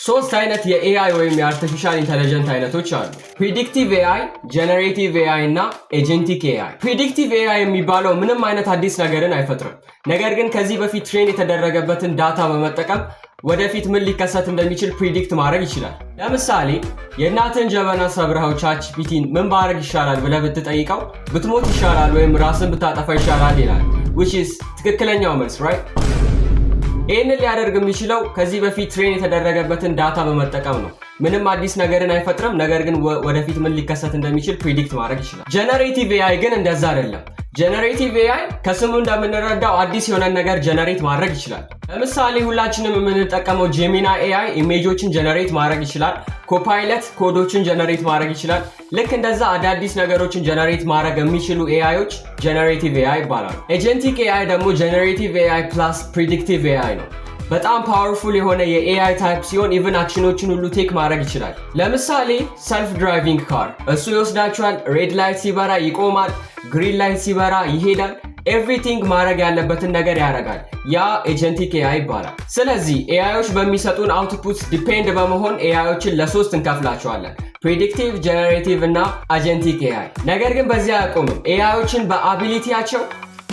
ሶስት አይነት የኤአይ ወይም የአርቲፊሻል ኢንተለጀንስ አይነቶች አሉ። ፕሪዲክቲቭ ኤአይ፣ ጀነሬቲቭ ኤአይ እና ኤጀንቲክ ኤአይ። ፕሪዲክቲቭ ኤአይ የሚባለው ምንም አይነት አዲስ ነገርን አይፈጥርም። ነገር ግን ከዚህ በፊት ትሬን የተደረገበትን ዳታ በመጠቀም ወደፊት ምን ሊከሰት እንደሚችል ፕሪዲክት ማድረግ ይችላል። ለምሳሌ የእናትን ጀበና ሰብረኸው ቻትጂፒቲን ምን ባረግ ይሻላል ብለህ ብትጠይቀው ብትሞት ይሻላል ወይም ራስን ብታጠፋ ይሻላል ይላል። which is ትክክለኛው መልስ right? ይህንን ሊያደርግ የሚችለው ከዚህ በፊት ትሬን የተደረገበትን ዳታ በመጠቀም ነው። ምንም አዲስ ነገርን አይፈጥርም፣ ነገር ግን ወደፊት ምን ሊከሰት እንደሚችል ፕሪዲክት ማድረግ ይችላል። ጀነሬቲቭ ኤአይ ግን እንደዛ አይደለም። ጀነሬቲቭ ኤአይ ከስሙ እንደምንረዳው አዲስ የሆነ ነገር ጀነሬት ማድረግ ይችላል። ለምሳሌ ሁላችንም የምንጠቀመው ጄሚና ኤአይ ኢሜጆችን ጀነሬት ማድረግ ይችላል። ኮፓይለት ኮዶችን ጀነሬት ማድረግ ይችላል። ልክ እንደዛ አዳዲስ ነገሮችን ጀነሬት ማድረግ የሚችሉ ኤአይዎች ጀነሬቲቭ ኤአይ ይባላሉ። ኤጀንቲክ ኤአይ ደግሞ ጀነሬቲቭ ኤአይ ፕላስ ፕሪዲክቲቭ ኤአይ ነው። በጣም ፓወርፉል የሆነ የኤአይ ታይፕ ሲሆን ኢቭን አክሽኖችን ሁሉ ቴክ ማድረግ ይችላል። ለምሳሌ ሰልፍ ድራይቪንግ ካር እሱ ይወስዳችኋል። ሬድ ላይት ሲበራ ይቆማል፣ ግሪን ላይት ሲበራ ይሄዳል። ኤቭሪቲንግ ማድረግ ያለበትን ነገር ያደርጋል። ያ ኤጀንቲክ ኤአይ ይባላል። ስለዚህ ኤአይዎች በሚሰጡን አውትፑት ዲፔንድ በመሆን ኤአይዎችን ለሶስት እንከፍላቸዋለን፣ ፕሪዲክቲቭ፣ ጀነሬቲቭ እና አጀንቲክ ኤአይ። ነገር ግን በዚህ አያቆምም። ኤአይዎችን በአቢሊቲያቸው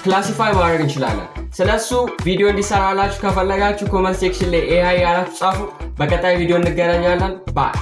ክላሲፋይ ማድረግ እንችላለን። ስለሱ ቪዲዮ እንዲሰራላችሁ ከፈለጋችሁ ኮመንት ሴክሽን ላይ ኤአይ ያላችሁ ጻፉ። በቀጣይ ቪዲዮ እንገናኛለን። ባይ